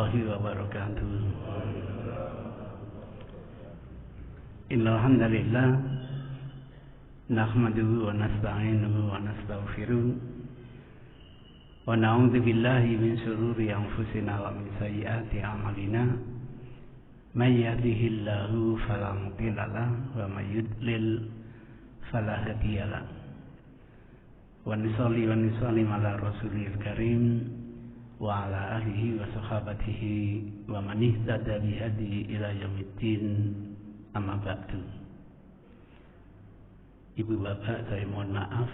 warahmatullahi wabarakatuh. Innal hamdalillah nahmaduhu wa nasta'inuhu wa nastaghfiruh wa na'udzu billahi min shururi anfusina wa min sayyiati a'malina. May yahdihillahu fala mudilla lahu wa may yudlil fala hadiya lahu. Wa nusalli ala rasulil karim wa ala alihi wa sahabatihi wa man ihtada bihadihi ila yaumiddin, amma ba'du. Ibu bapak, saya mohon maaf,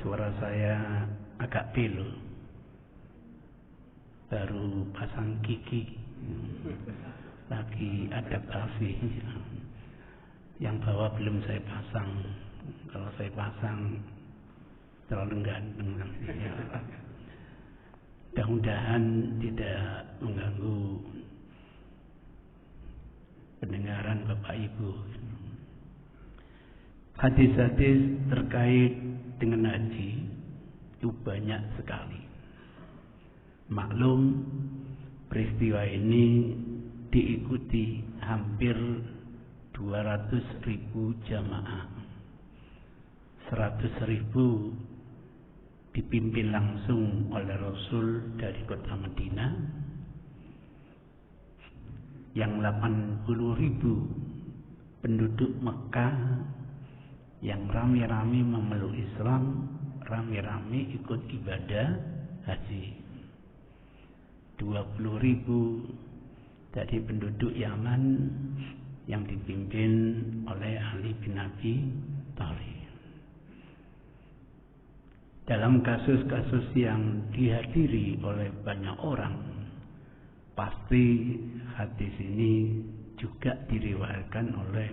suara saya agak pilu, baru pasang gigi, lagi adaptasi. Yang bawah belum saya pasang, kalau saya pasang terlalu ganteng nanti. Mudah-mudahan tidak mengganggu pendengaran Bapak Ibu. Hadis-hadis terkait dengan haji itu banyak sekali. Maklum, peristiwa ini diikuti hampir 200.000 jamaah. 100.000 dipimpin langsung oleh Rasul dari kota Madinah, yang 80.000 penduduk Mekah yang rame-rame memeluk Islam, rame-rame ikut ibadah haji. 20.000 dari penduduk Yaman yang dipimpin oleh Ali bin Abi Thalib. Dalam kasus-kasus yang dihadiri oleh banyak orang, pasti hadis ini juga diriwayatkan oleh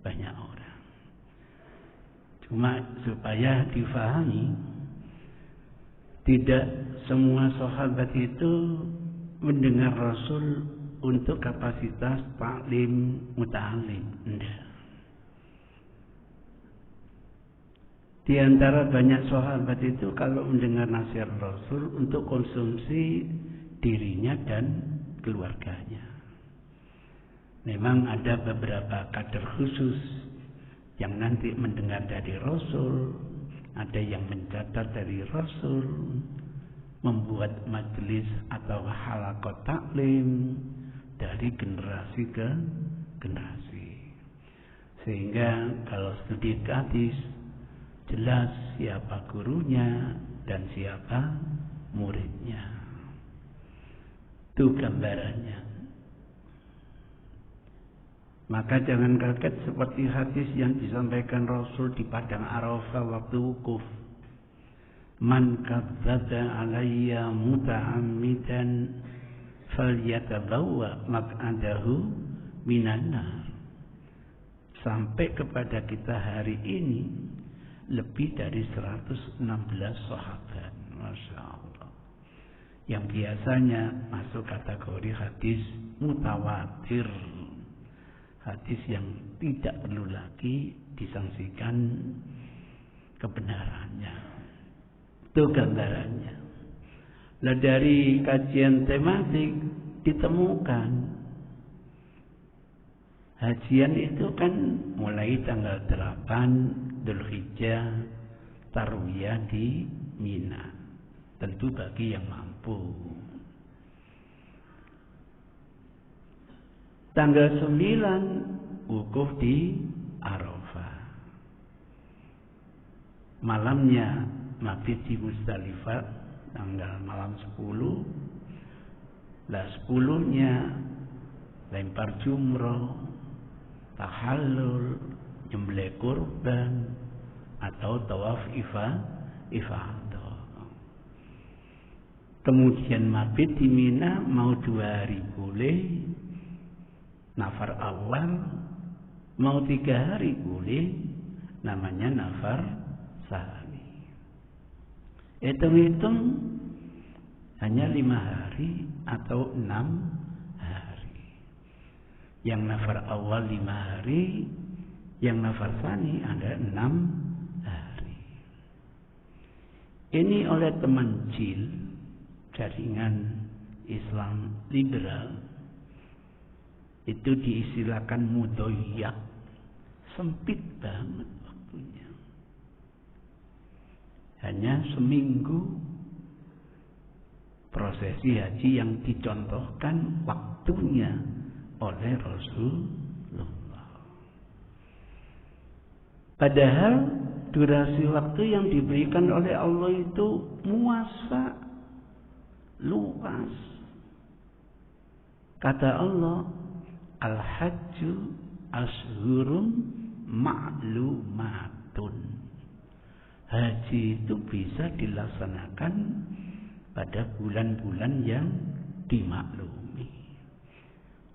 banyak orang. Cuma supaya difahami, tidak semua sahabat itu mendengar Rasul untuk kapasitas taklim muta'alim. Tidak. Di antara banyak sahabat itu kalau mendengar nasihat Rasul untuk konsumsi dirinya dan keluarganya. Memang ada beberapa kader khusus yang nanti mendengar dari Rasul, ada yang mencatat dari Rasul, membuat majelis atau halaqah taklim dari generasi ke generasi. Sehingga kalau studi hadis jelas siapa gurunya dan siapa muridnya. Itu gambarannya. Maka jangan kaget seperti hadis yang disampaikan Rasul di padang Arafah waktu wukuf. Man kadzdzaba alayya muta'ammidan falyatabawwa maq'adahu minan nar. Sampai kepada kita hari ini lebih dari 116 sahabat, Masya Allah, yang biasanya masuk kategori hadis mutawatir, hadis yang tidak perlu lagi disangsikan kebenarannya. Itu gambarannya. Nah, dari kajian tematik ditemukan hajian itu kan mulai tanggal 8 Dzulhijjah, tarwiyah di Mina. Tentu bagi yang mampu. Tanggal 9 wukuf di Arafah. Malamnya mabit di Muzdalifah, tanggal malam 10. Lah 10-nya lempar jumroh, tahallul, nyembelih kurban atau tawaf ifadah. Kemudian mabit di Mina mau 2 hari boleh, nafar awal, mau 3 hari boleh, namanya nafar sani. Hitung-hitung hanya 5 hari atau 6 hari. Yang nafar awal 5 hari, yang nafar sani ada 6 hari. Ini oleh teman JIL, jaringan Islam liberal itu diistilahkan mudhoyak, sempit banget waktunya. Hanya seminggu prosesi haji yang dicontohkan waktunya oleh Rasulullah. Padahal durasi waktu yang diberikan oleh Allah itu muasa, luas. Kata Allah, Al-Hajju Ashhurun Ma'lumatun. Haji itu bisa dilaksanakan pada bulan-bulan yang dimaklumi.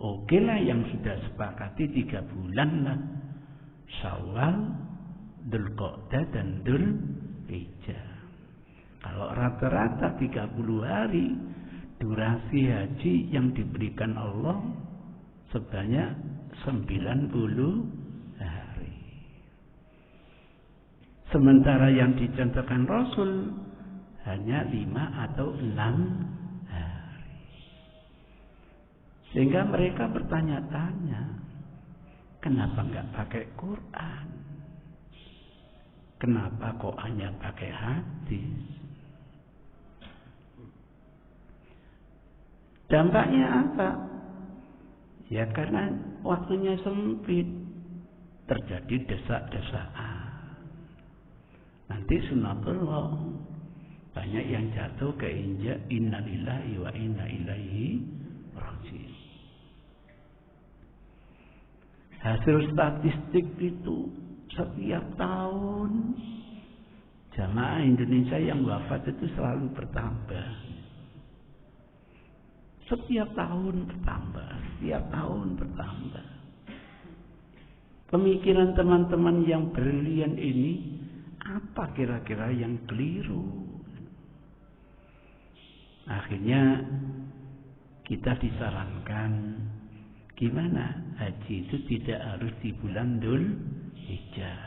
Oke lah, yang sudah sepakati 3 bulan lah. Syawal, Dzulqa'dah dan Dzulhijjah. Kalau rata-rata 30 hari, durasi haji yang diberikan Allah sebanyak 90 hari. Sementara yang dicontohkan Rasul hanya 5 atau 6 hari. Sehingga mereka bertanya-tanya, kenapa enggak pakai Quran? Kenapa kok hanya pakai hadis? Dampaknya apa? Ya karena waktunya sempit, terjadi desak-desakan. Nanti sunatullah, banyak yang jatuh ke injak innalillahi wa inna ilaihi raji'un. Hasil statistik itu setiap tahun jamaah Indonesia yang wafat itu selalu bertambah. Setiap tahun bertambah, setiap tahun bertambah. Pemikiran teman-teman yang brilian ini, apa kira-kira yang keliru? Akhirnya kita disarankan, gimana? Haji itu tidak harus di bulan Dzulhijjah.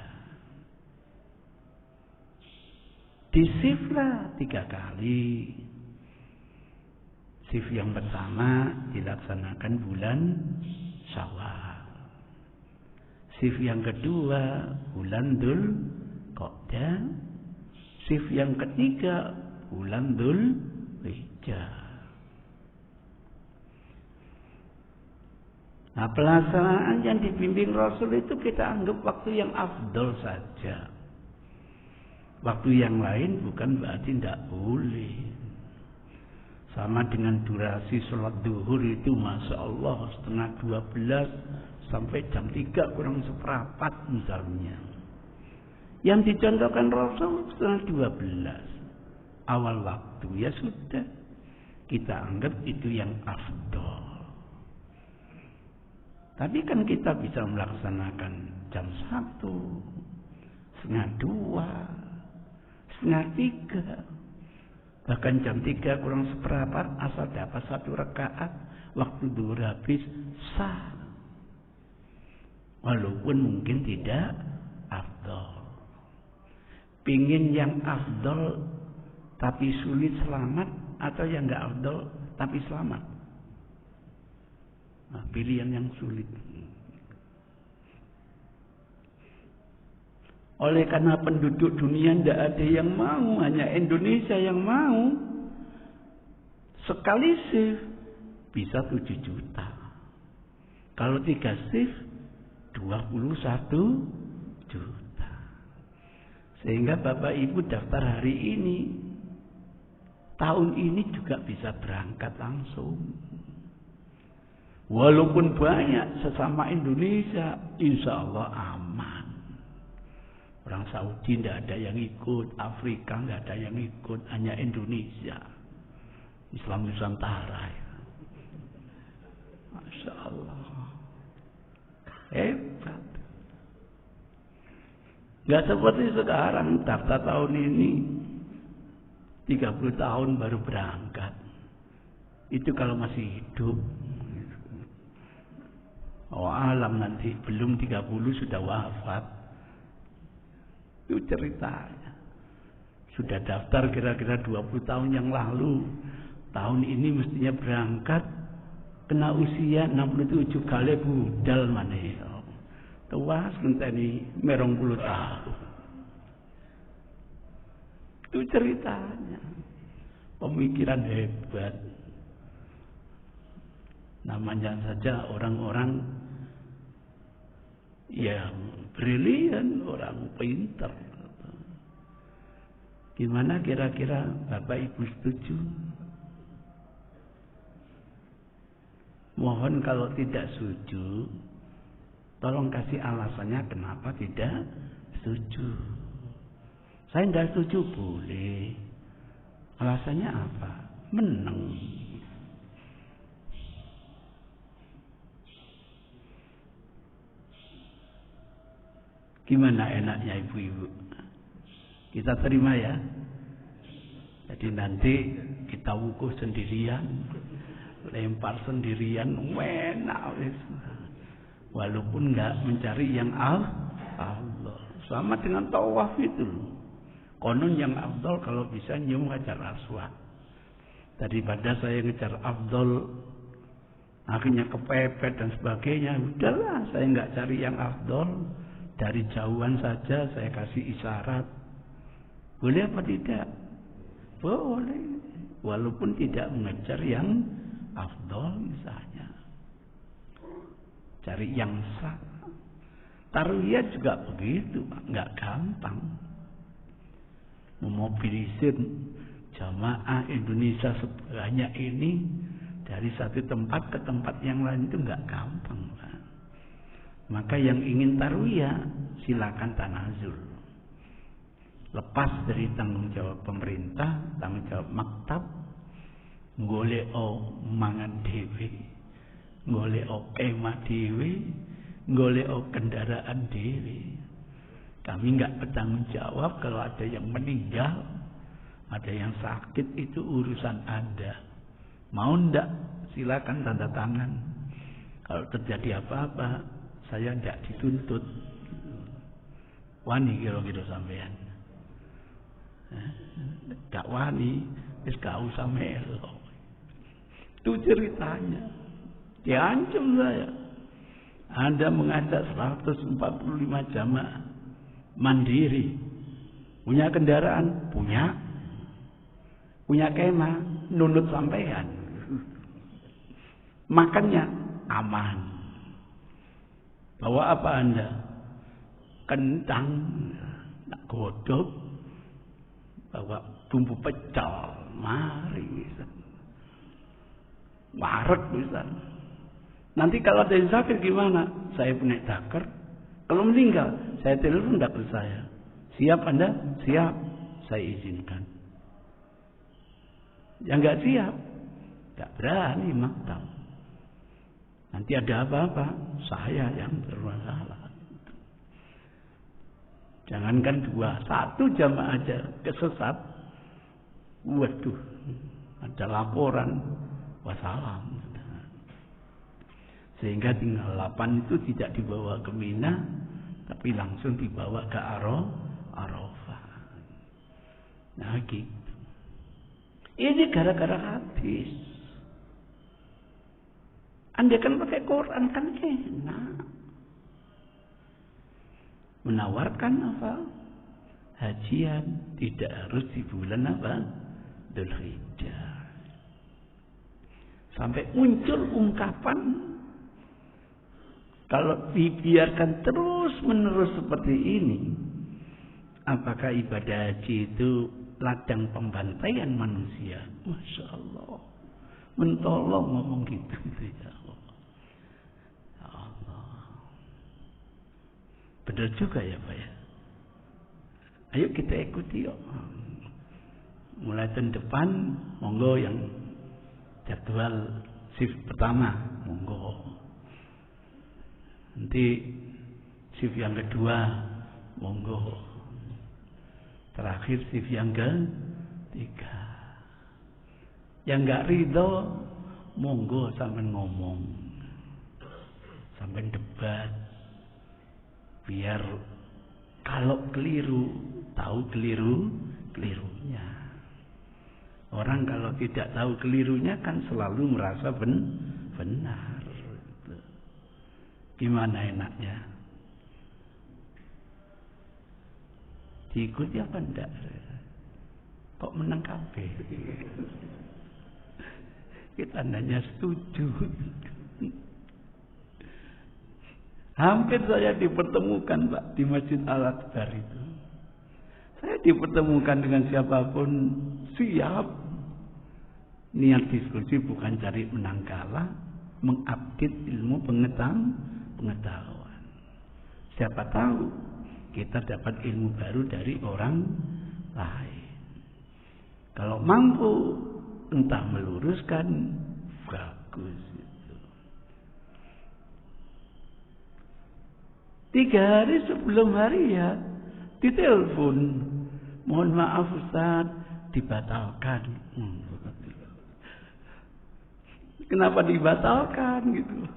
Disiflah 3 kali. Sif yang pertama dilaksanakan bulan Syawal. Sif yang kedua bulan Dzulqa'dah. Sif yang ketiga bulan Dzulhijjah. Nah, pelaksanaan yang dibimbing Rasul itu kita anggap waktu yang afdol saja. Waktu yang lain bukan berarti tidak boleh. Sama dengan durasi sholat duhur itu, Masya Allah, setengah 12 sampai jam 3 kurang seperempat misalnya. Yang dicontohkan Rasul setengah 12. Awal waktu, ya sudah. Kita anggap itu yang afdol. Tapi kan kita bisa melaksanakan jam 1, setengah 2, setengah 3. Bahkan jam 3 kurang seperempat, asal dapat 1 rakaat, waktu duhur habis, sah. Walaupun mungkin tidak afdol. Pingin yang afdol tapi sulit selamat, atau yang enggak afdol tapi selamat? Nah, pilihan yang sulit. Oleh karena penduduk dunia tidak ada yang mau, hanya Indonesia yang mau. Sekali shift bisa 7 juta. Kalau 3 shift 21 juta. Sehingga Bapak Ibu daftar hari ini, tahun ini juga bisa berangkat langsung. Walaupun banyak sesama Indonesia, insya Allah aman. Orang Saudi tidak ada yang ikut, Afrika tidak ada yang ikut, hanya Indonesia. Islam Nusantara. Masya Allah. Hebat. Nggak seperti sekarang, daftar tahun ini 30 tahun baru berangkat. Itu kalau masih hidup. Oh alam nanti belum 30 sudah wafat. Itu ceritanya. Sudah daftar kira-kira 20 tahun yang lalu. tahun ini mestinya berangkat, kena usia 67 kali budal maneh. Tuas ngenteni 20 tahun. Itu ceritanya. Pemikiran hebat. Namanya saja orang-orang yang brilian, orang pintar. Gimana kira-kira Bapak Ibu setuju? Mohon kalau tidak setuju, tolong kasih alasannya kenapa tidak setuju. Saya tidak setuju boleh. Alasannya apa? Menang. Gimana enaknya ibu-ibu? Kita terima ya. Jadi nanti kita wukuf sendirian, lempar sendirian, enak. Walaupun nggak mencari yang Allah. Sama dengan tawaf itu. Konon yang afdal kalau bisa nyium hajar aswad. Daripada saya ngejar afdal, akhirnya kepepet dan sebagainya. Udahlah, saya nggak cari yang afdal. Dari jauhan saja saya kasih isyarat. Boleh apa tidak? Boleh. Walaupun tidak mengejar yang afdal misalnya. Cari yang sah. Tarwiyah juga begitu, nggak gampang. Memobilisir jamaah Indonesia sebanyak ini dari satu tempat ke tempat yang lain itu nggak gampang, Pak. Maka yang ingin tarwiyah silakan tanazul. Lepas dari tanggung jawab pemerintah, tanggung jawab maktab, goleo mangan dhewe, goleo kemah dhewe, goleo kendaraan dhewe. Kami nggak bertanggung jawab kalau ada yang meninggal, ada yang sakit, itu urusan Anda. Mau ndak? Silakan tanda tangan. Kalau terjadi apa-apa, saya ndak dituntut. Wani kira-kira sampean. Gak wani, wis gak usah melo. Itu ceritanya. Diancam saya. Anda mengajak 145 jamaah mandiri. Punya kendaraan? Punya. Punya kemah? Nunut sampean. Makannya aman. Bawa apa Anda? Kentang, godok, bawa bumbu pecel, mari bisa. Wareg bisa. Nanti kalau ada yang sakit gimana? Saya punya dakar. Kalau meninggal, saya telepon dakar saya. Siap Anda? Siap. Saya izinkan. Yang nggak siap, nggak berani maktab. Nanti ada apa-apa, saya yang bermasalah. Jangankan 2, 1 jamaah aja kesesat. Waduh, ada laporan, wassalam. Sehingga tinggal 8 itu tidak dibawa ke Mina, tapi langsung dibawa ke Arafah. Nah gitu. Ini gara-gara hadis. Anda kan pakai Quran kan enak. Menawarkan apa? Hajian tidak harus di bulan apa? Dzulhijjah. Sampai muncul ungkapan, kalau dibiarkan terus-menerus seperti ini, apakah ibadah haji itu ladang pembantaian manusia? Masya Allah. Mentolong ngomong gitu ya Allah. Ya Allah. Benar juga ya Pak ya. Ayo kita ikuti yuk. Mulai tahun depan, monggo yang jadwal shift pertama, monggo. Nanti shift yang kedua, monggo. Terakhir shift yang ketiga. Yang nggak ridho, monggo sampai ngomong, sampai debat, biar kalau keliru tahu kelirunya. Orang kalau tidak tahu kelirunya kan selalu merasa benar. Gimana enaknya? Diikuti apa enggak? Kok menang kabeh? Kita hanya setuju. Hampir saya dipertemukan Pak di Masjid Al-Akbar itu. Saya dipertemukan dengan siapapun siap. Niat diskusi bukan cari menang kalah, mengupdate ilmu pengetahuan. Siapa tahu kita dapat ilmu baru dari orang lain. Kalau mampu entah meluruskan, bagus itu. 3 hari sebelum hari ya ditelepon, mohon maaf Ustaz, dibatalkan. Kenapa dibatalkan gitu?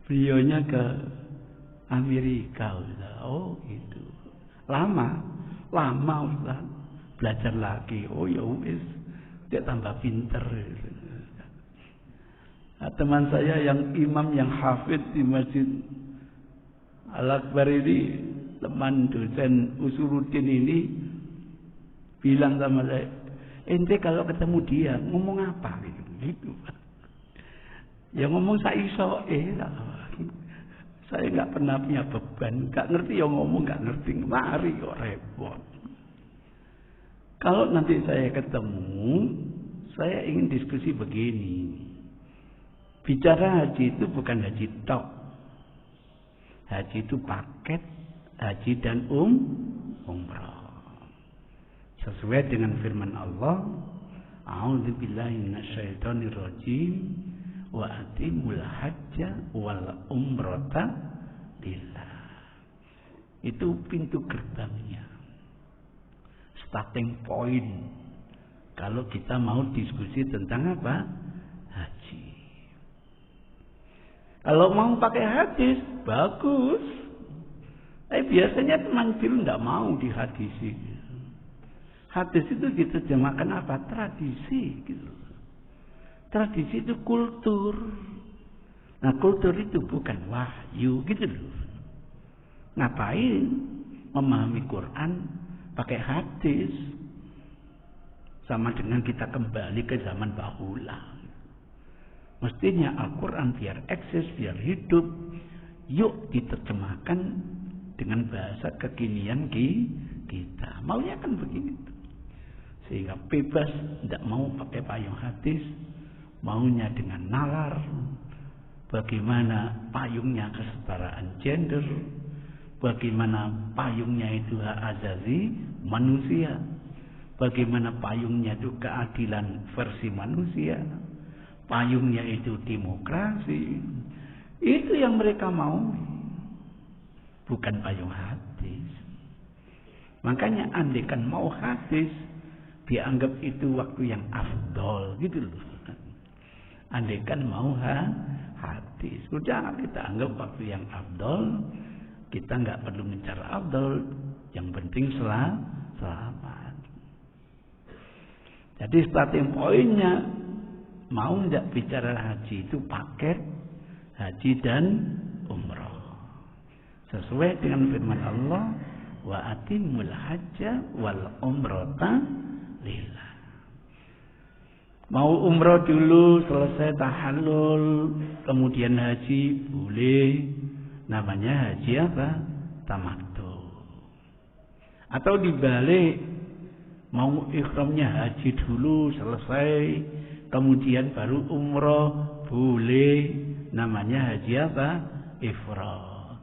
Beliaunya ke Amerika Ustaz. Oh gitu. Lama Ustaz. Belajar lagi. Oh ya wis, dia tambah pinter. Nah, teman saya yang imam yang hafid di Masjid Al-Akbar ini, teman dosen Usuluddin ini bilang sama saya, ente kalau ketemu dia ngomong apa gitu. Ya ngomong saya nggak pernah punya beban, nggak ngerti ya ngomong, nggak ngerti mari kok repot. Kalau nanti saya ketemu, saya ingin diskusi begini. Bicara haji itu bukan haji tok. Haji itu paket haji dan umrah. Sesuai dengan firman Allah, A'udzubillahi minasyaitonirrajim, wa atimul hajja wal umrata lillah. Itu pintu gerbangnya. Starting point. Kalau kita mau diskusi tentang apa? Haji. Kalau mau pakai hadis, bagus. Biasanya teman biru tidak mau dihadisi. Hadis itu diterjemahkan apa? Tradisi gitu. Tradisi itu kultur. Nah, kultur itu bukan wahyu gitu loh. Ngapain memahami Quran pakai hadis? Sama dengan kita kembali ke zaman bahula. Mestinya Al-Quran biar eksis, biar hidup, yuk diterjemahkan dengan bahasa kekinian kita. Maunya kan begitu. Sehingga bebas, tidak mau pakai payung hadis, maunya dengan nalar. Bagaimana payungnya kesetaraan gender, bagaimana payungnya itu hak azazi manusia, bagaimana payungnya itu keadilan versi manusia, payungnya itu demokrasi. Itu yang mereka mau, bukan payung hadis. Makanya andaikan mau hadis, dianggap itu waktu yang afdol gitu loh. Andaikan mau hadis, udah kita anggap waktu yang afdol. Kita nggak perlu mencari afdol, yang penting selamat. Jadi starting pointnya, mau nggak bicara haji itu paket haji dan umrah. Sesuai dengan firman Allah, wa atimul hajja wal umrata lillah. Mau umrah dulu, selesai tahallul, kemudian haji, boleh. Namanya haji apa? Tamattu. Atau dibalik, mau ikhramnya haji dulu, selesai, kemudian baru umrah, boleh. Namanya haji apa? Ifrad.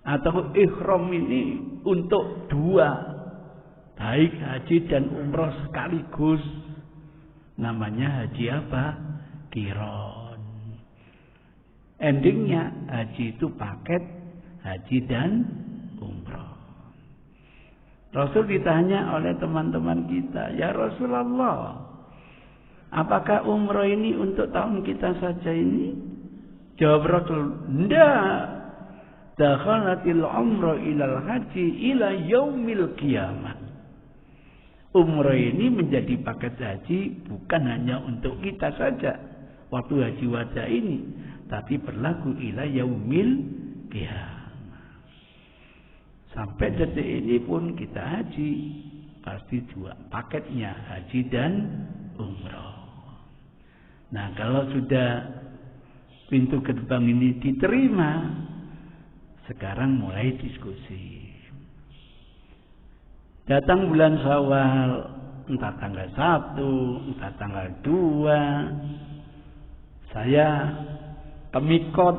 Atau ikhram ini untuk dua, baik haji dan umrah sekaligus. Namanya haji apa? Qiran. Endingnya haji itu paket haji dan umrah. Rasul ditanya oleh teman-teman kita, ya Rasulullah, apakah umrah ini untuk tahun kita saja ini? Jawab Rasul, enggak. Dakhalatil umrah ilal haji ila yaumil qiyamah. Umroh ini menjadi paket haji bukan hanya untuk kita saja waktu haji wada ini, tapi berlaku ila yaumil qiyamah. Sampai detik ini pun kita haji pasti dua paketnya, haji dan umroh. Nah, kalau sudah pintu gerbang ini diterima, sekarang mulai diskusi. Datang bulan Syawal, entah tanggal 1, entah tanggal 2, saya kemikot,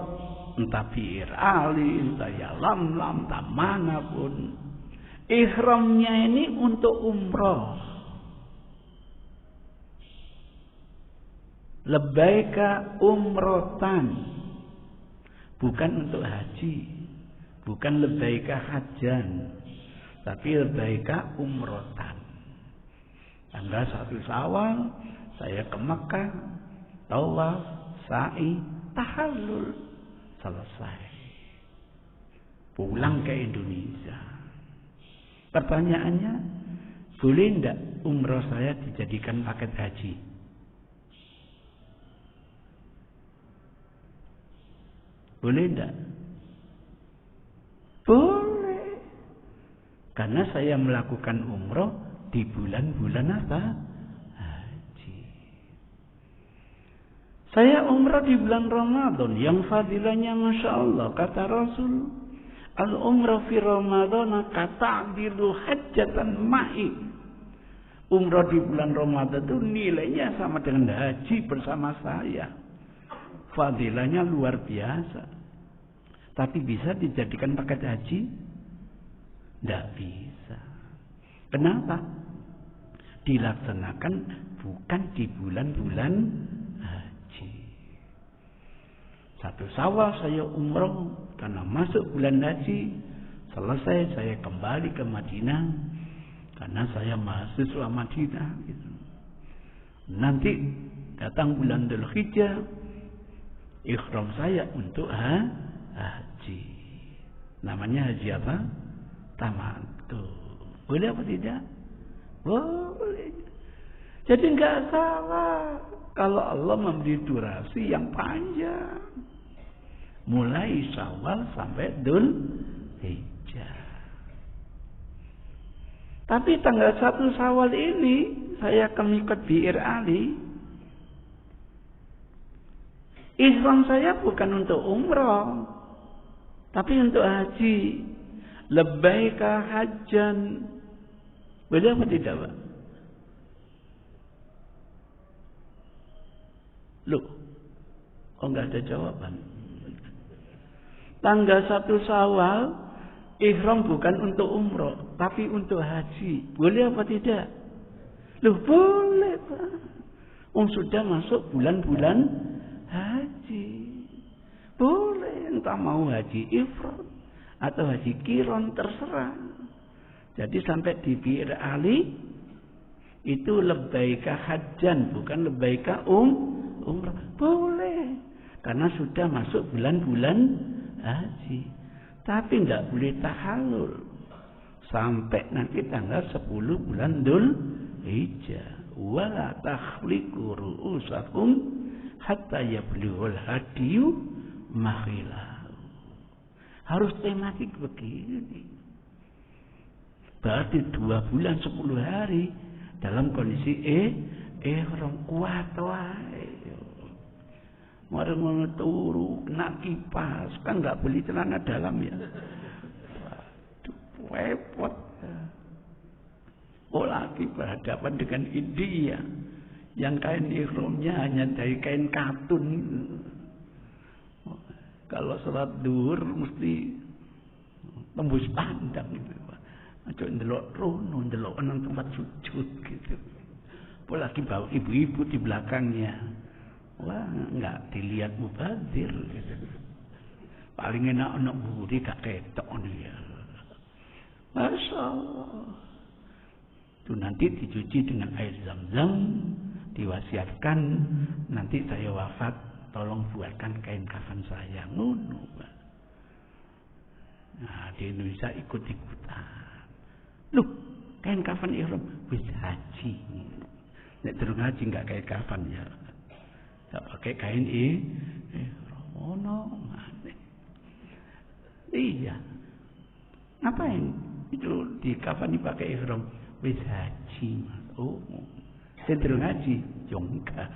entah Bi'ir Ali, entah Yalamlam, entah manapun. Ihramnya ini untuk umroh. Labbaika umrotan, bukan untuk haji, bukan labbaika hajan, tapi labbaika umrotan. Tanggal 1 Syawal saya ke Mekah, tawaf, sa'i, tahallul, selesai. Pulang ke Indonesia. Pertanyaannya, boleh tidak umroh saya dijadikan paket haji? Boleh tidak? Boleh. Karena saya melakukan umroh di bulan-bulan apa? Haji. Saya umroh di bulan Ramadan yang fadilahnya Masya Allah. Kata Rasul, al-umrah fi Ramadan kata'dilu hajjatan ma'i. Umroh di bulan Ramadan itu nilainya sama dengan haji bersama saya. Fadilahnya luar biasa. Tapi bisa dijadikan paket haji? Tidak bisa. Kenapa? Dilaksanakan bukan di bulan-bulan haji. 1 Syawal saya umroh karena masuk bulan haji. Selesai saya kembali ke Madinah karena saya mahasiswa Madinah. Gitu. Nanti datang bulan Dzulhijjah, ikhram saya untuk haji. Namanya haji apa? Tamattu. Boleh apa tidak? Boleh. Jadi enggak salah kalau Allah memberi durasi yang panjang. Mulai Syawal sampai Dzulhijjah. Tapi tanggal 1 Syawal ini saya ke Miqat Bi'ir Ali. Ihram saya bukan untuk umrah, tapi untuk haji. Labbaika hajjan. Boleh apa tidak, Pak? Loh, kok enggak ada jawaban? Tanggal 1 Syawal, ihram bukan untuk umrah, tapi untuk haji. Boleh apa tidak? Loh, boleh, Pak. Sudah masuk bulan-bulan haji. Boleh, entah mau haji ifrad atau haji kiron, terserah. Jadi sampai di Bi'ir Ali itu labbaika hajjan, bukan labbaika umrah. Boleh, karena sudah masuk bulan-bulan haji. Tapi tidak boleh tahallul sampai nanti tanggal 10 bulan Dzulhijjah. Wala takhliqu ru'usakum hatta yablughul hadiyu mahila. Harus tematik begini. Berarti 2 bulan 10 hari dalam kondisi ihram kuat wae. Mari ngono turu kena kipas, kan enggak beli celana dalam ya. Waduh, repot. Oh, lagi berhadapan dengan India yang kain ihramnya hanya dari kain katun. Kalau sholat duhur mesti tembus pandang gitu. Aja ndelok rono, ndelok nang tempat sujud gitu. Apalagi bawa ibu-ibu di belakangnya. Wah, enggak dilihat mubazir gitu. Paling enak anak buri gak ketok dia. Masya Allah. Itu nanti dicuci dengan air zam-zam, diwasiatkan nanti saya wafat tolong buatkan kain kafan saya. Ngono. Nah, di Indonesia ikut-ikutan. Loh, kain kafan ihram wis haji. Nek durung haji enggak kain kafan ya. Enggak pakai kain ihram. Ono maneh. Iya. Ngapain? Itu di kafan dipakai ihram wis haji. Oh. Sing durung haji yo enggak.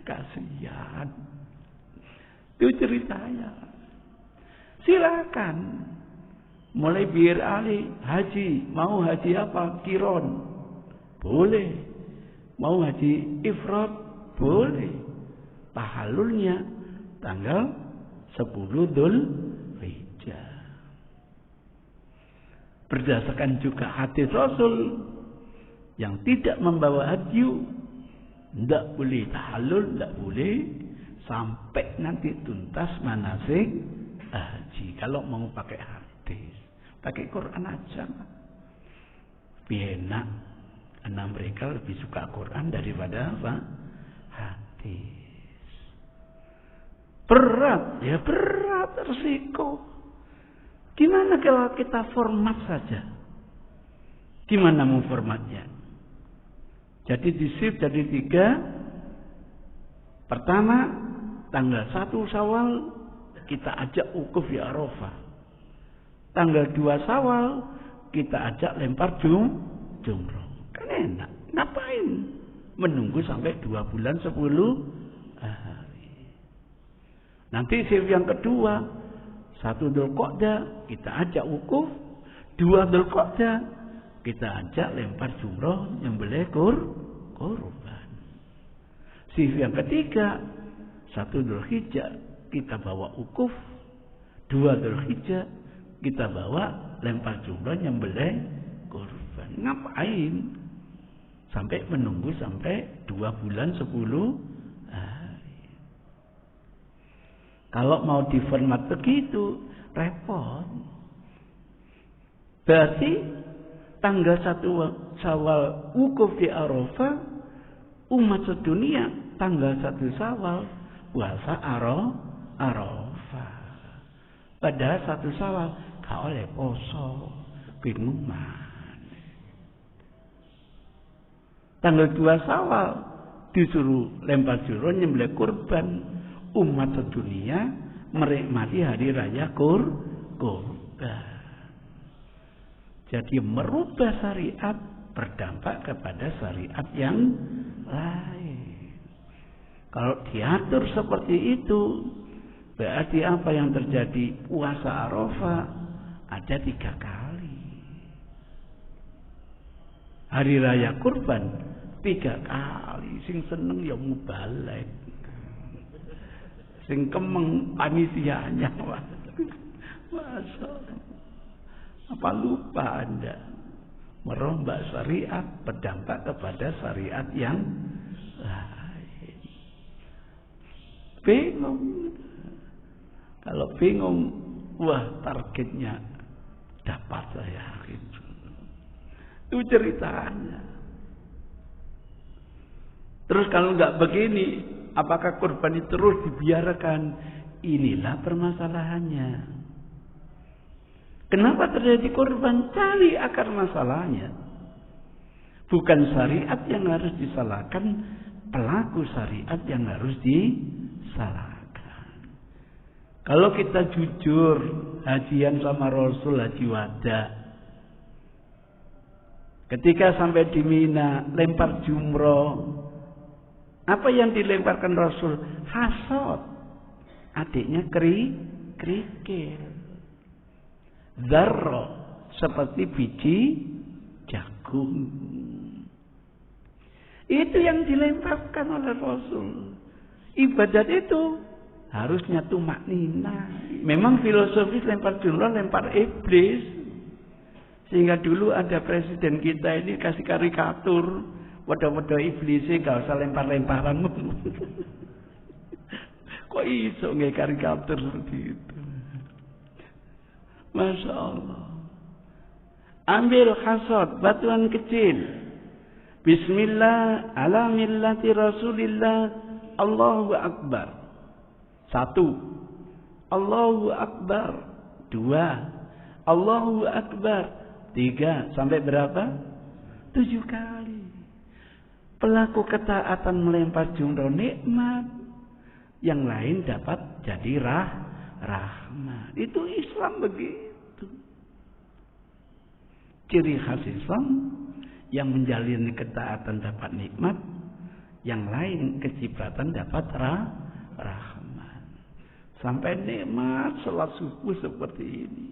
Kasihan. Itu ceritanya. Silakan. Mulai biar ahli haji, mau haji apa? Kiron. Boleh. Mau haji ifrad? Boleh. Tahallulnya tanggal 10 Dzulhijjah. Berdasarkan juga hadis Rasul yang tidak membawa hadyu, tidak boleh tahallul, tidak boleh sampai nanti tuntas manasik haji. Kalau mau pakai hadis, pakai Quran aja. Enak. Karena mereka lebih suka Quran daripada apa? Hadis. Berat, ya berat, resiko. Gimana kalau kita format saja? Gimana mau formatnya? Jadi di-shift jadi 3. Pertama, tanggal 1 Syawal kita ajak wukuf di Arafah. Tanggal 2 Syawal kita ajak lempar jumroh. Kan enak. Ngapain? Menunggu sampai 2 bulan 10 hari. Nanti shift yang kedua, 1 Dzulqa'dah kita ajak wukuf, 2 Dzulqa'dah kita ajak lempar jumroh nyembelih kurban. Shift yang ketiga, 1 Dzulhijjah kita bawa wukuf, 2 Dzulhijjah kita bawa lempar jumroh nyembelih kurban. Ngapain? Sampai menunggu sampai 2 bulan 10 hari. Kalau mau di format begitu repot. Berarti tanggal 1 Syawal wukuf di Arafah, umat sedunia tanggal 1 Syawal puasa Arafah. Padahal 1 Syawal gak oleh poso, bingung maneh. Tanggal 2 Syawal disuruh lempar jumroh nyembelih kurban. Umat sedunia menikmati hari raya kurban. Jadi merubah syariat berdampak kepada syariat yang lain. Kalau diatur seperti itu, berarti apa yang terjadi? Puasa Arafah ada 3 kali. Hari raya kurban 3 kali. Sing seneng ya mubalek, sing kemeng panitianya. Masa apa lupa Anda? Merombak syariat berdampak kepada syariat yang lain. Bingung. Kalau bingung, wah targetnya dapat saya. Itu ceritanya. Terus kalau nggak begini, apakah kurban itu terus dibiarkan? Inilah permasalahannya. Kenapa terjadi kurban? Cari akar masalahnya. Bukan syariat yang harus disalahkan, pelaku syariat yang harus disalahkan. Kalau kita jujur, hajian sama Rasul, haji wada. Ketika sampai di Mina, lempar jumroh. Apa yang dilemparkan Rasul? Hasad. Adiknya kerikil. Zarro. Seperti biji jagung. Itu yang dilemparkan oleh Rasul. Ibadat itu harusnya tumaknina. Memang filosofis lempar jumroh, lempar iblis. Sehingga dulu ada presiden kita ini kasih karikatur, wadah-wadah iblisnya gak usah lempar-lemparan. Kok iso nggak karikatur seperti itu? Masya Allah. Ambil hasad, batuan kecil. Bismillah ala millati Rasulillah. Allahu Akbar. 1. Allahu Akbar. 2. Allahu Akbar. 3 sampai berapa? 7 kali. Pelaku ketaatan melempar jumroh nikmat, yang lain dapat jadi rahmat. Itu Islam begitu. Ciri khas Islam, yang menjalani ketaatan dapat nikmat, yang lain kecipratan dapat rahmat. Sampai nikmat salat subuh seperti ini.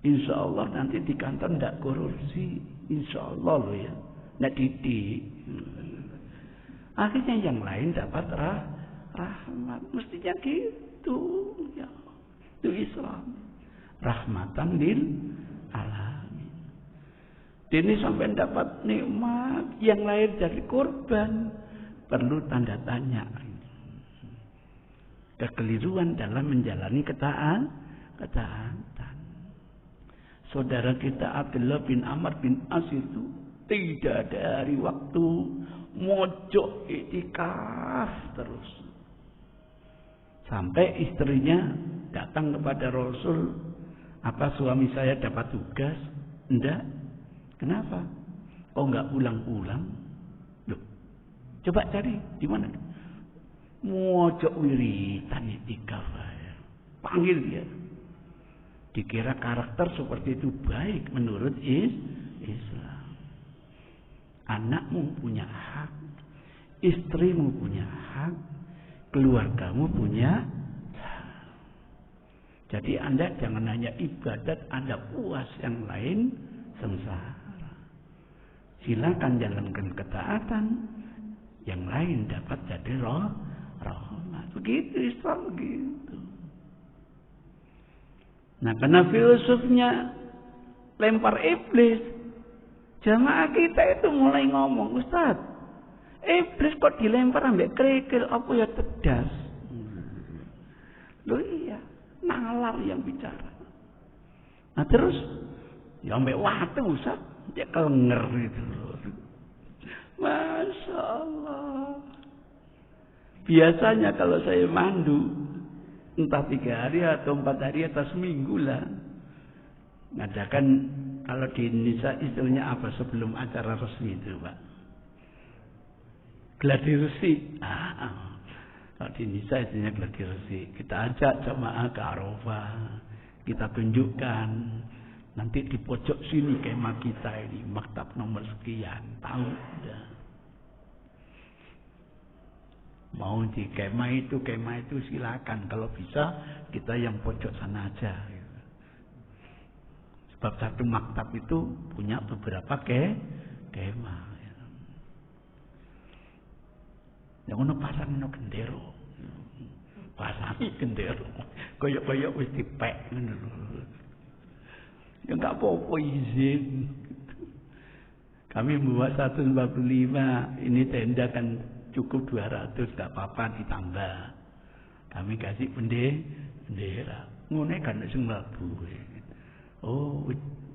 Insya Allah nanti di kantor tidak korupsi. Insya Allah loh ya. Tidak didik. Akhirnya yang lain dapat rahmat. Mestinya gitu. Ya. Itu Islam. Rahmatan lil alamin. Ini sampai dapat nikmat. Yang lain jadi korban. Perlu tanda tanya. Kekeliruan dalam menjalani ketaatan. Saudara kita Abdullah bin Amr bin As itu tidak ada hari waktu, mojok iktikaf terus. Sampai istrinya datang kepada Rasul, apa suami saya dapat tugas? Enggak. Kenapa? Oh enggak pulang-pulang? Loh, coba cari di mana? Mojok wiritan iktikaf. Panggil dia. Dikira karakter seperti itu baik menurut Islam. Anakmu punya hak, istrimu punya hak, keluargamu punya hak. Jadi Anda jangan hanya ibadat, Anda puas, yang lain sengsara. Silakan jalankan ketaatan, yang lain dapat jadi rahmat. Begitu Islam begitu. Nah, karena filosofnya lempar iblis, jamaah kita itu mulai ngomong, Ustaz, iblis kok dilempar ambek kerikil, apa ya tedas? Loh iya, nalar yang bicara. Nah terus, ya ambek watu Ustaz, dia kelenger itu. Masya Allah. Biasanya kalau saya mandu, entah 3 hari atau 4 hari atau seminggu lah, ngadakan, kalau di Indonesia istilahnya apa sebelum acara resmi itu Pak? Gladi resi. Kalau di Indonesia istilahnya gladi resi. Kita ajak jamaah ke Arafah, kita tunjukkan, nanti di pojok sini kemah kita ini, maktab nomor sekian, tahu udah. Mau di kemah itu silakan. Kalau bisa kita yang pojok sana aja. Sebab satu maktab itu punya beberapa kemah. Yang ono pasang ono gendero. Pasang gendero. Koyok-koyok wis dipek ngono. Ya enggak apa-apa izin. Kami membuat 145, ini tenda kan cukup 200, gak apa-apa ditambah. Kami kasih bendera. Ngene kan sing mlebu. Oh,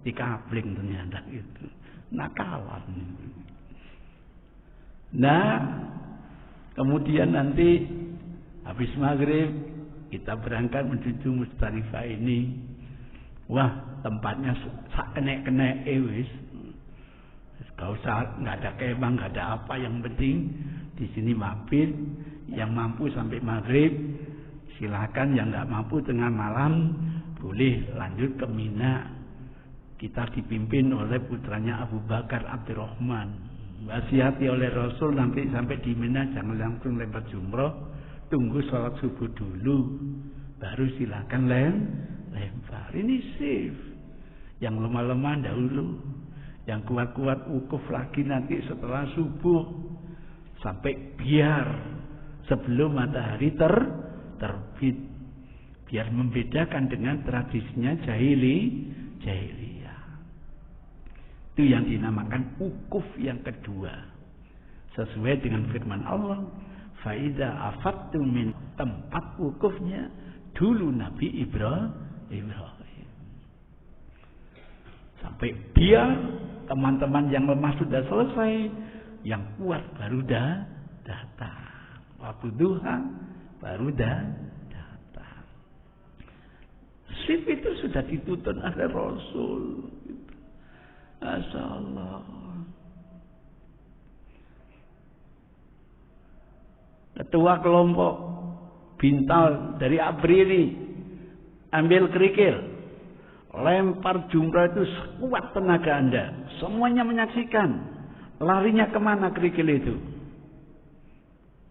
dikapling ternyata itu. Nakalan. Nah, kemudian nanti habis maghrib kita berangkat menuju Musdalifah ini. Wah, tempatnya sak kenek-kenek wis. Gak usah, nggak ada kemah, nggak ada apa, yang penting di sini mabit. Yang mampu sampai maghrib silakan, yang nggak mampu tengah malam boleh lanjut ke Mina. Kita dipimpin oleh putranya Abu Bakar Abdurrahman. Wasihati oleh Rasul nanti sampai di Mina jangan langsung lempar jumroh, tunggu sholat subuh dulu, baru silakan lempar. Ini safe. Yang lemah-lemah dahulu, yang kuat-kuat wukuf lagi nanti setelah subuh sampai biar sebelum matahari terbit, biar membedakan dengan tradisinya jahiliyah. Itu yang dinamakan wukuf yang kedua, sesuai dengan firman Allah, faida afattum min, tempat wukufnya dulu Nabi Ibrahim. Sampai biar teman-teman yang lemah sudah selesai, yang kuat baru datang. Waktu duha baru datang. Sif itu sudah dituntun oleh Rasul. Masya Allah. Ketua kelompok Bintal dari ABRI ini ambil kerikil, lempar jumrah itu sekuat tenaga Anda. Semuanya menyaksikan. Larinya kemana kerikil itu?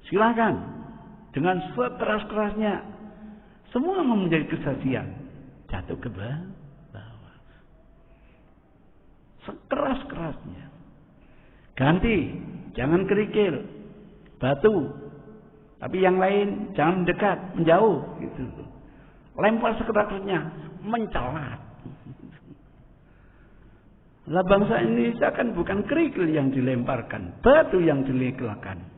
Silakan. Dengan sekeras-kerasnya. Semua mau menjadi kesaksian. Jatuh ke bawah. Sekeras-kerasnya. Ganti. Jangan kerikil. Batu. Tapi yang lain jangan dekat. Menjauh. Gitu. Lempar sekeras-kerasnya. Mencelat. Lah bangsa Indonesia kan bukan kerikil yang dilemparkan. Batu yang dilekelkan.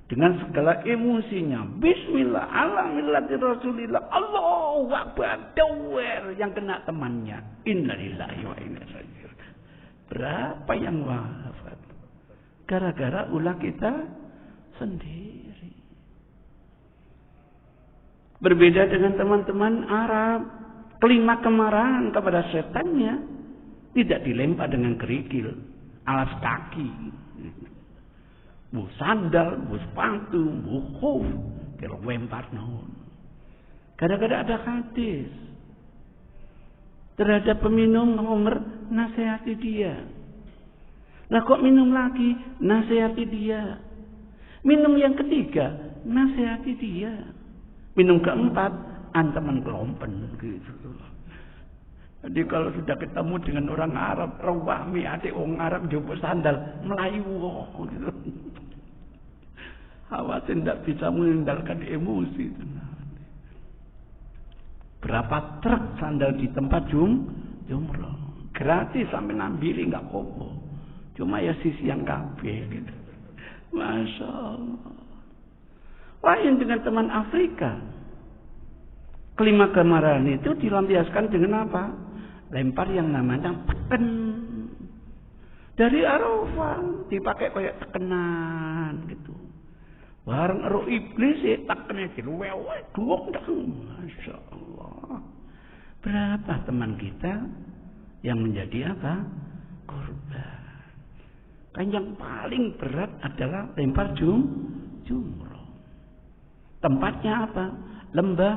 Dengan segala emosinya. Bismillah ala millati Rasulillah. Allahu Akbar. Dawer yang kena temannya. Innalillahi wa inna ilaihi raji'un. Berapa yang wafat? Gara-gara ulah kita sendiri. Berbeda dengan teman-teman Arab. Kelima kemarahan kepada setannya tidak dilempar dengan kerikil. Alas kaki. Bu sandal, bu sepatu, bu khuf, dilempar naon. Kadang-kadang ada hadis terhadap peminum khamr, nasihati dia. Lah kok minum lagi, nasihati dia. Minum yang ketiga, nasihati dia. Minum keempat, ancaman kelompen gitu. Jadi kalau sudah ketemu dengan orang Arab, rawami adik orang Arab jupuk sandal, Melayu gitu. Khawatir tidak bisa mengendalikan emosi. Berapa truk sandal di tempat jumroh. Gratis sampai nambili nggak apa-apa. Cuma ya sisi yang kabeh gitu. Masya Allah. Lain dengan teman Afrika. Kelima kemarahan itu dilampiaskan dengan apa? Lempar yang namanya teken. Dari Arafah dipakai kayak tekenan gitu. Bareng roh iblis ya tekennya diluwewe duwok dong. Masya Allah. Berapa teman kita yang menjadi apa? Korban. Kan yang paling berat adalah lempar jumroh. Tempatnya apa? Lembah,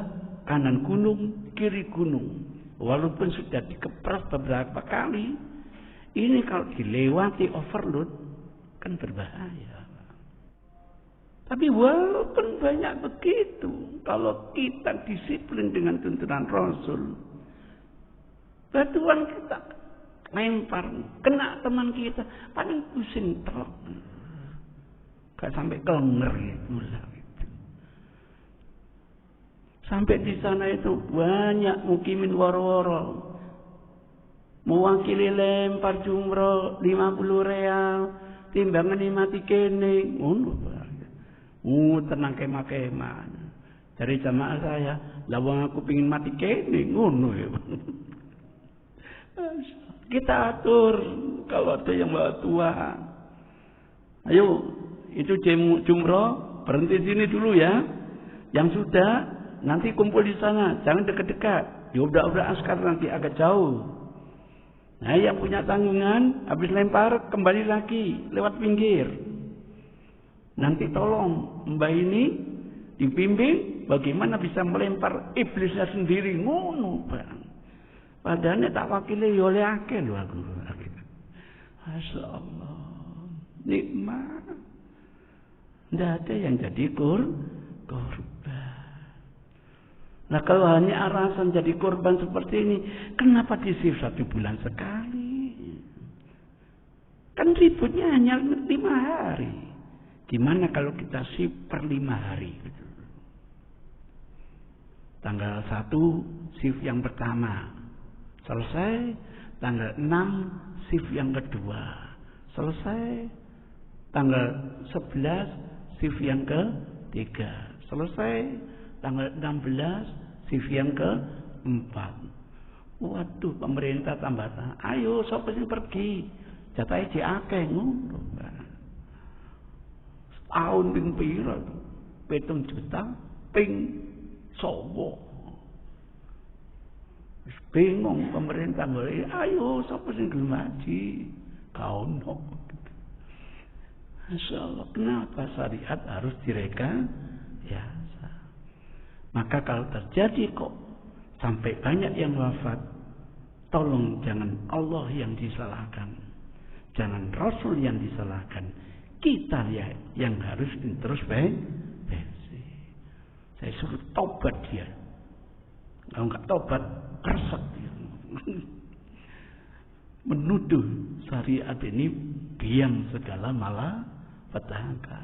kanan gunung, kiri gunung. Walaupun sudah dikepras beberapa kali, ini kalau dilewati overload kan berbahaya. Tapi walaupun banyak begitu, kalau kita disiplin dengan tuntunan Rasul, batuan kita lempar, kena teman kita, paling pusing truk. Gak sampai kelenger gitu. Sampai di sana itu banyak mukimin waro-waro. Mewakili lempar jumroh 50 real, timbangan mati kene. Tenang kemah-kemah. Dari jamaah saya, lawang aku pingin mati kene, ngono ya. Kita atur kalau ada yang bawa tua. Ayo, itu jumroh berhenti sini dulu ya. Yang sudah nanti kumpul di sana, jangan dekat-dekat. Diobrak-obrak askar nanti agak jauh. Nah, yang punya tanggungan habis lempar kembali lagi lewat pinggir. Nanti tolong Mbak ini dibimbing bagaimana bisa melempar iblisnya sendiri, ngono Bang. Padahal tak wakili oleh akeh lho aku. Masya Allah. Nikmat. Tidak ada yang jadi korban. Nah kalau hanya alasan jadi korban seperti ini, kenapa disif 1 bulan sekali? Kan ributnya hanya 5 hari. Gimana kalau kita sif per 5 hari? Tanggal 1 sif yang pertama selesai, tanggal 6 sif yang kedua selesai, tanggal 11 sif yang ketiga selesai, tanggal 16 sif yang keempat. Waduh, pemerintah tambah, ayo sapa sing pergi, jatahe jek akeh ngono. Tahun ping pira? 7 juta ping sowo. Wis Bingung pemerintah mulai, ayo sapa sing gelem haji? Kaono. Masyaallah, kenapa syariat harus direkayasa? Maka kalau terjadi kok sampai banyak yang wafat, tolong jangan Allah yang disalahkan, jangan Rasul yang disalahkan, kita ya yang harus introspeksi. Saya suruh tobat dia, kalau nggak tobat kersek dia. Menuduh syariat ini biang segala malapetaka,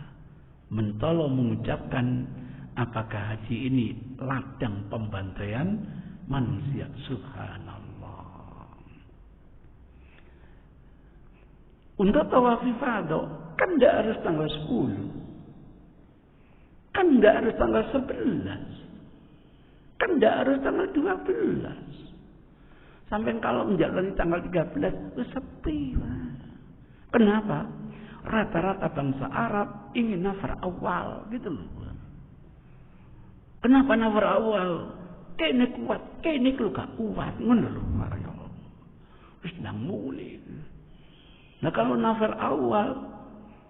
mentolo mengucapkan apakah haji ini ladang pembantaian manusia. Subhanallah. Untuk tawaf ifadah kan tidak harus tanggal 10, kan tidak harus tanggal 11, kan tidak harus tanggal 12. Sampai kalau menjalani tanggal 13 itu sepi. Kenapa? Rata-rata bangsa Arab ingin nafar awal gitu loh. Kenapa nafar awal? Kene kuat, kene lu gak kuat, ngono lho. Wis nang mule. Nah kalau nafar awal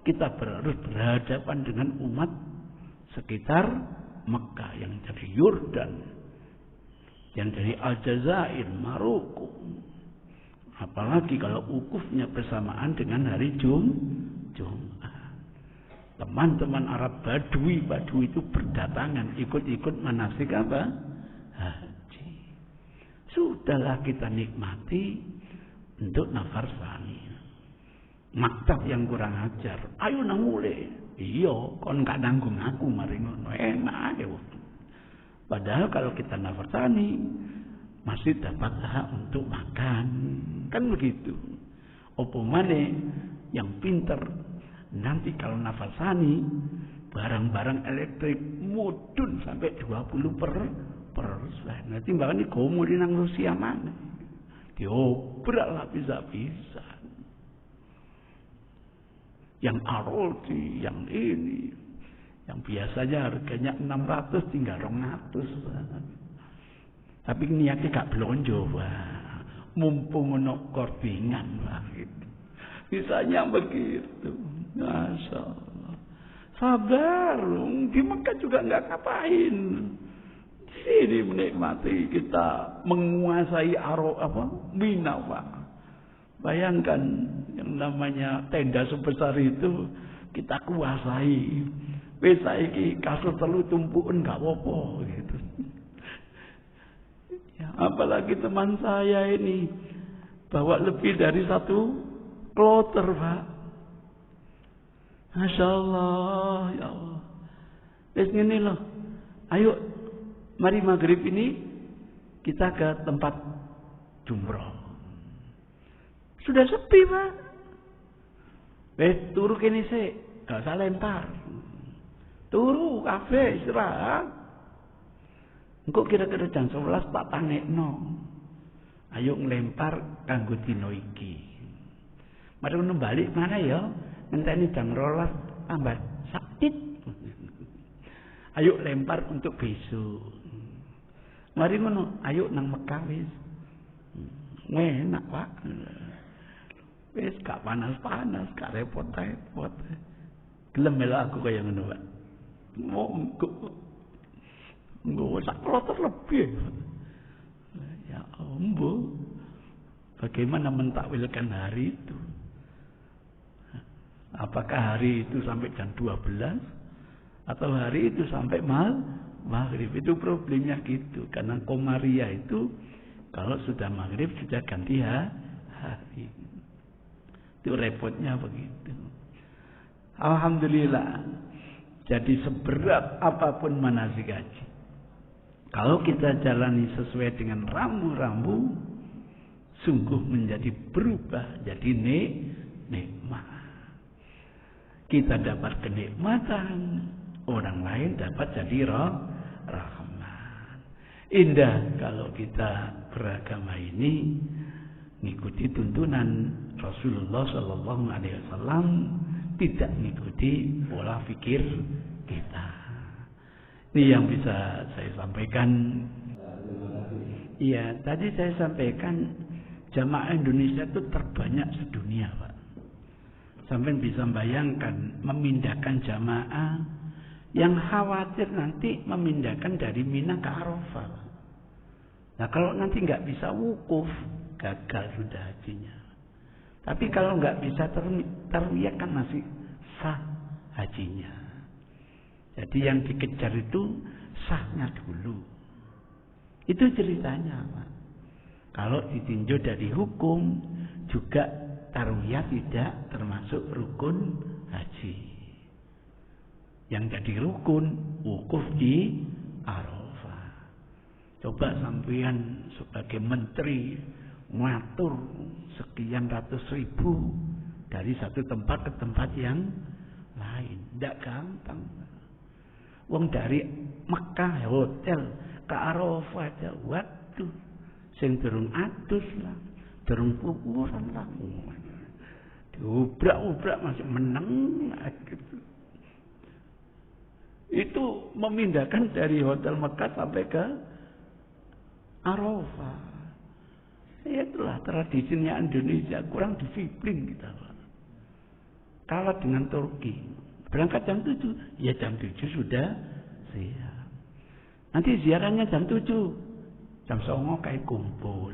kita harus berhadapan dengan umat sekitar Mekah yang dari Yordan, yang dari Aljazair, Maroko. Apalagi kalau wukufnya bersamaan dengan hari Jumat. Teman-teman Arab Badui itu berdatangan ikut-ikut manasik apa? Haji. Sudahlah kita nikmati untuk nafar sani. Maktab yang kurang ajar, ayo nang mule. Iya, kon gak nanggung aku mari ngono. Enak aja. Padahal kalau kita nafar sani masih dapat hak untuk makan. Kan begitu. Opo maneh yang pinter nanti kalau nafar sani barang-barang elektrik mudun sampai 20%. Nanti bahkan ini gomo di nang Rusia mana. Diobrak lah bisa-bisa. Yang ROLD, yang ini, yang biasanya harganya 600 tinggal 200. Tapi niatnya gak belonjo, wah. Mumpung ono korbingan, wah gitu. Misalnya begitu. Masya Allah. Sabar, di Mekah juga nggak ngapain. Sini menikmati kita menguasai Mina, Pak. Bayangkan yang namanya tenda sebesar itu kita kuasai. Wis saiki kasur telu tumpuken gak apa-apa gitu. Ya, apalagi teman saya ini bawa lebih dari 1 kloter, Pak. Masya Allah, ya Allah. Wis ngene loh. Ayo mari maghrib ini kita ke tempat jumroh. Sudah sepi, Pak. Wis turu kene sik, gak usah lempar. Turu kafe istirahat. Engko kira-kira jam 11 tak tanekno. Ayo nglempar kanggo dina iki. Mari ngono balik mana ya? Ngenteni jam 12 tambah sakit. Ayo lempar untuk besok. Mari ngono, ayo nang Mekah wis. Enak, Pak. Wis gak panas-panas, gak repot-repot. Gelem melok aku kaya ngono, Pak. Monggo sak kloter lebih. Ya ampun. Bagaimana mentakwilkan hari itu? Apakah hari itu sampai jam 12 atau hari itu sampai maghrib? Itu problemnya gitu. Karena Komaria itu kalau sudah maghrib sudah ganti hari. Itu repotnya begitu. Alhamdulillah. Jadi seberat apapun manasik haji, kalau kita jalani sesuai dengan rambu-rambu, sungguh menjadi berubah jadi nikmat. Kita dapat kenikmatan, orang lain dapat jadi rahmat. Indah kalau kita beragama ini mengikuti tuntunan Rasulullah Sallallahu Alaihi Wasallam, tidak mengikuti pola pikir kita. Ini yang bisa saya sampaikan. Iya, tadi saya sampaikan jamaah Indonesia itu terbanyak sedunia, Pak. Sampai bisa bayangkan memindahkan jamaah yang khawatir nanti memindahkan dari Mina ke Arafah. Nah kalau nanti nggak bisa wukuf, gagal sudah hajinya. Tapi kalau nggak bisa tarwiyah kan masih sah hajinya. Jadi yang dikejar itu sahnya dulu. Itu ceritanya, Pak. Kalau ditinjau dari hukum juga tarwiyah tidak termasuk rukun haji. Yang jadi rukun wukuf di Arafah. Coba sampean sebagai menteri ngatur sekian ratus ribu dari satu tempat ke tempat yang lain, tidak gampang. Wong dari Mekah hotel ke Arafah aja, waduh, sing durung adus lah, durung kukuran lah, diubrak-ubrak masih meneng gitu. Itu memindahkan dari hotel Mekah sampai ke Arafah. Itulah tradisinya Indonesia, kurang disiplin kita, Pak. Kalah dengan Turki. Berangkat jam 7, ya jam 7 sudah siap. Nanti ziarahnya jam 7, jam 9 kayak kumpul.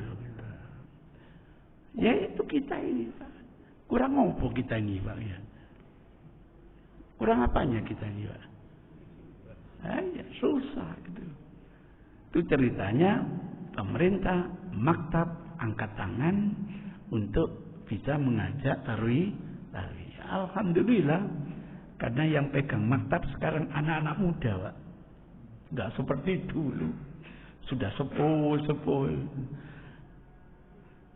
Ya itu kita ini, Pak. Kurang ngopo kita ini, Pak, ya. Kurang apanya kita ini, Pak? Ya, susah gitu. Itu ceritanya pemerintah maktab angkat tangan untuk bisa mengajak tarwiyah. Alhamdulillah, karena yang pegang maktab sekarang anak-anak muda, Pak. Enggak seperti dulu. Sudah sepuh.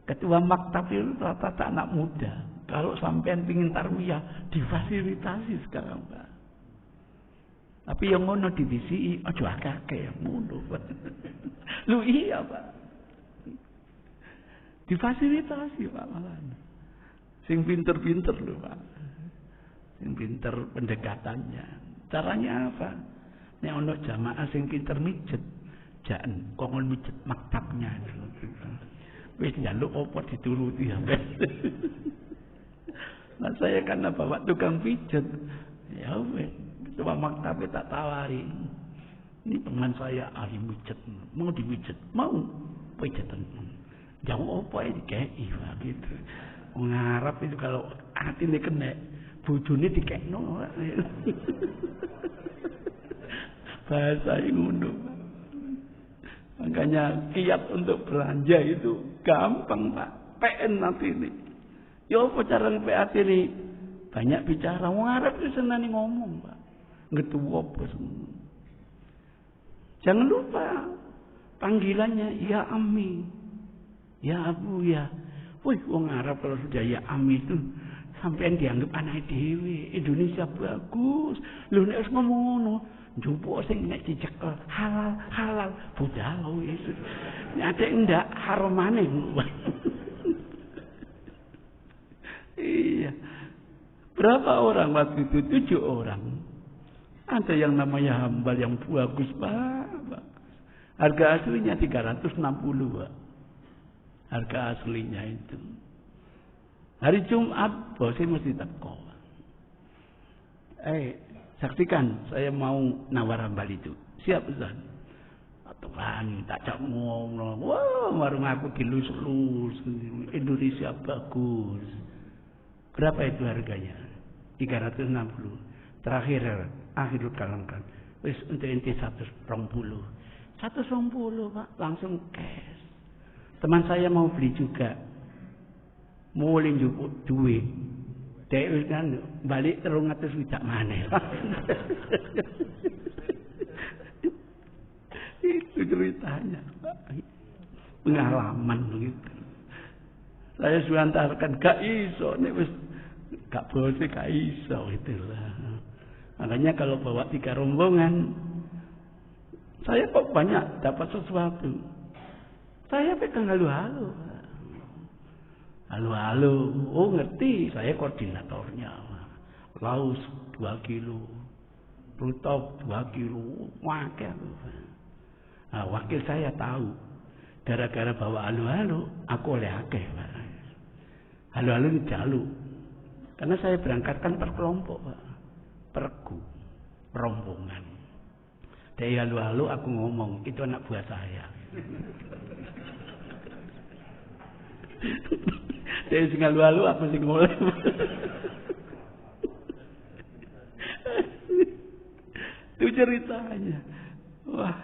Ketua maktab itu rata-rata anak muda. Kalau sampean pingin tarwiyah, difasilitasi sekarang, Pak. Tapi yang ngono divisi, ojo akeh ngono. Lu iya, Pak. Difasilitasi, Pak, malah. Sing pinter-pinter lho, Pak. Sing pinter pendekatannya. Caranya apa? Nek ono jamaah sing pinter mijet, jan kongon mijet maktabnya. Wis njaluk apa dituruti ya. Nah saya kan bawa tukang pijet. Ya wis. Coba maktabnya tak tawari. Ini teman saya ahli mijet, mau dipijet, mau pijetan. Jauh apa ini kayak gitu. Ngarap itu kalau hati ini kena, bojone dikekno. Bahasa ngono. Makanya kiat untuk belanja itu gampang, Pak. PN nanti ini. Ya apa cara PAT ini? Banyak bicara. Wong Arab itu senang ngomong, Pak. Ngetuwa apa semua. Jangan lupa panggilannya ya Ami, ya Abu ya. Wih, wong Arab kalau sudah ya Ami itu sampean dianggap anak dewe. Indonesia bagus. Lu nek ngomong ngono, njupuk sing nek dicekel halal budal itu. Nek ada ndak haramane. Iya. Berapa orang waktu itu? 7 orang. Ada yang namanya hambal yang bagus, Pak. Harga aslinya 360, Pak. Harga aslinya itu. Hari Jumat bosnya mesti teko. Saksikan, saya mau nawar hambal itu. Siap, Ustaz? Tuhan, tak cak ngomong. Wah, warung aku dilus-lus. Indonesia bagus. Berapa itu harganya? 360. Terakhir akhirul kalam kan. Wis untuk inti 120. 120, Pak, langsung cash. Teman saya mau beli juga. Mau njupuk duit. Dek kan balik 300 widak maneh. Itu ceritanya, Pak. Pengalaman begitu. Saya sudah antarkan gak iso nek wis gak boleh gak iso itulah. Makanya kalau bawa 3 rombongan, saya kok banyak dapat sesuatu. Saya pegang halo-halo. Halo-halo. Oh ngerti, saya koordinatornya. Laos 2 kilo. Rutop 2 kilo. Wakil. Nah, wakil saya tahu. Gara-gara bawa halu-halu, aku oleh akeh, Pak. Halu-halu dijaluk. Karena saya berangkatkan per kelompok, Pak. Pergu, rombongan. Dari halu-halu aku ngomong, itu anak buah saya. Dari sing halu-halu aku sing ngoleh. Itu ceritanya. Wah,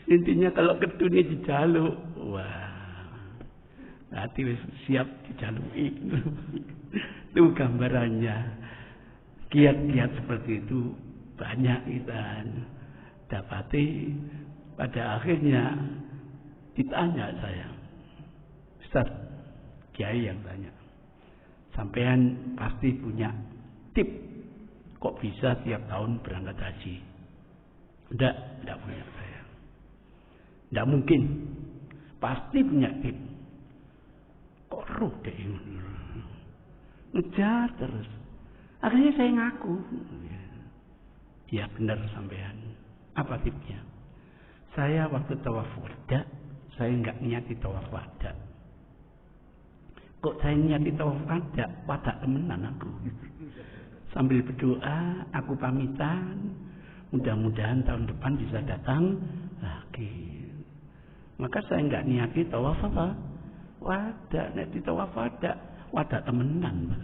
intinya kalau kedune dijaluk, wah, berarti siap dijaluki. Itu gambarannya. Kiat-kiat seperti itu banyak kita dapati. Pada akhirnya ditanya saya, Ustaz, Kiai yang tanya, sampean pasti punya tip kok bisa tiap tahun berangkat haji? Tidak punya saya. Tidak mungkin. Pasti punya tip. Kok ruh deh. Ngejar terus. Akhirnya saya ngaku. Ya benar sampean. Apa tipnya? Saya waktu tawaf wada, saya nggak niati tawaf wada. Kok saya niati tawaf wada? Wada temenan aku. Sambil berdoa, aku pamitan. Mudah-mudahan tahun depan bisa datang lagi. Maka saya nggak niati tawaf apa? Wada, niati tawaf wada. Wada temenan.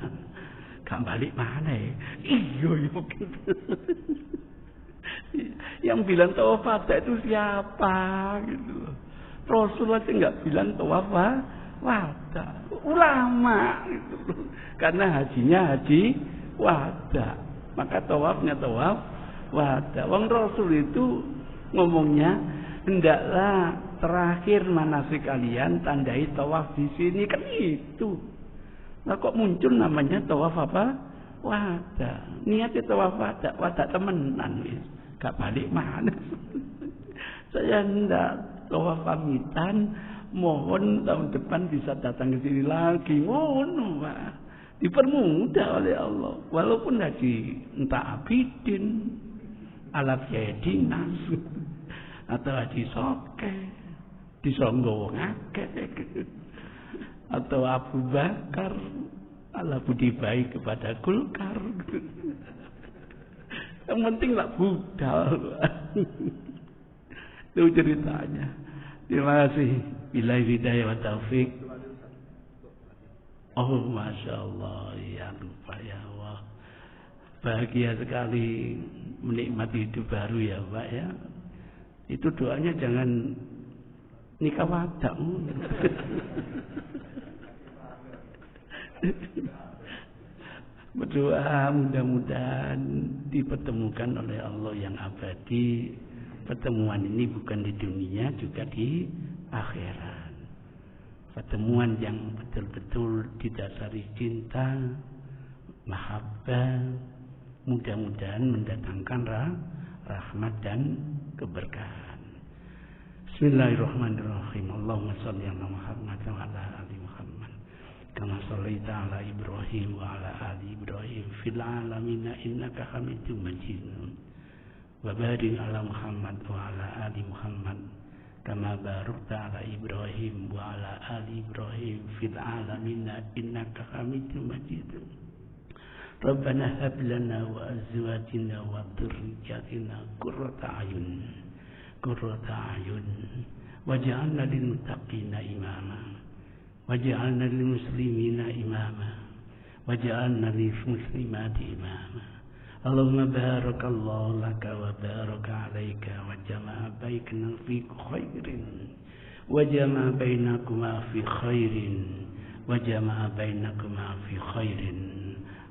Gak balik mana ya? Iya. Yang bilang tawaf wada itu siapa? Gitu. Rasul aja nggak bilang tawaf wada. Ulama. Gitu. Karena hajinya haji wada. Maka tawafnya tawaf wada. Wong Rasul itu ngomongnya, hendaklah terakhir manasik kalian tandai tawaf di sini, kan itu. Nah kok muncul namanya tawaf apa? Wada. Niatnya tawaf wada, wada temenan. Gak balik mana. Saya hendak tawaf pamitan, mohon tahun depan bisa datang ke sini lagi. Mohon, Pak. Dipermudah oleh Allah. Walaupun haji entah abidin, ala biaya dinas, atau haji soke, disonggo ngake, atau Abu Bakar, ala budi baik kepada Golkar. Yang penting lah budal. Itu ceritanya. Terima kasih. Billahi hidayah wa taufik. Oh, Masya Allah, ya lupa ya Allah. Bahagia sekali menikmati hidup baru ya Pak ya. Itu doanya jangan nikah wada. Berdoa mudah-mudahan dipertemukan oleh Allah yang abadi. Pertemuan ini bukan di dunia, juga di akhirat. Pertemuan yang betul-betul didasari cinta, mahabbah, mudah-mudahan mendatangkan rahmat dan keberkahan. Bismillahirrahmanirrahim. Allahumma shalli ala Muhammad wa ala ali Muhammad kama shallaita ala Ibrahim wa ala ali Ibrahim fil alamin innaka Hamidum Majid. Wa barik ala Muhammad wa ala ali Muhammad kama barakta ala Ibrahim wa ala ali Ibrahim fil alamin innaka Hamidum Majid. Rabbana hab lana wa azwajina wa dhurriyyatina qurrata a'yun waj'alna lil muttaqina imama waj'alna lil muslimina imama waj'alna lil muslimati imama. Allahumma barakallahu laka wa baraka alayka wa jama'a bainana fi khairin wa jama'a bainakuma fi khairin wa jama'a bainakuma fi khairin.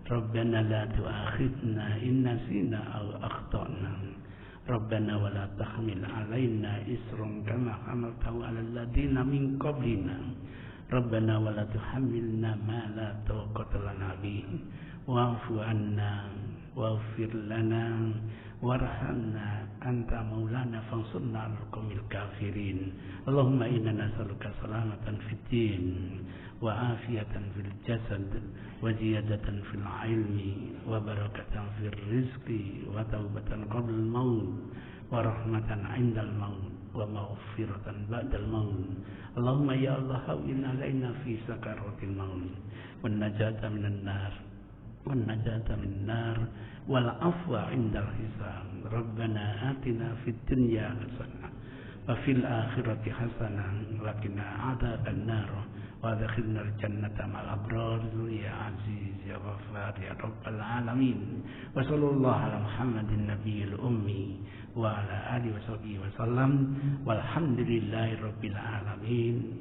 Rabbana la tu'akhidna in nasina aw akhtana. Rabbana wa la tahmil alaina isran kama hamaltahu ala alladziina min qablina. Rabbana wa la tuhammilna ma la taqata lana bihi wa'fu 'anna waghfir lana warhamna anta maulana fansurna 'alal qaumil kafirin. Allahumma inna nas'aluka salamatan fid din wa afiyatan fil jasad wa ziyadatan fil ilmi wa barakatan fil rizqi wa taubatan qabla al maut wa rahmatan 'inda al maut wa maghfiratan ba'dal maut. Allahumma ya Allah hawwin alaina fi sakaratil maut wan najata minan nar wal afwa 'indal hisab. Rabbana atina fid dunya hasanah wa fil akhirati hasanah wa qina adzaban nar wa adkhilna al jannata ma'al abrar ya aziz ya ghaffar ya rabbal alamin. Wa sallallahu ala Muhammadin nabiyil ummi wa ala alihi wa sahbihi wa sallam walhamdulillahi rabbil alamin.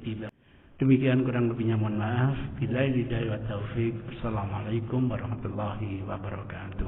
Demikian, kurang lebihnya mohon maaf. Billahi hidayah wa taufik. Assalamualaikum warahmatullahi wabarakatuh.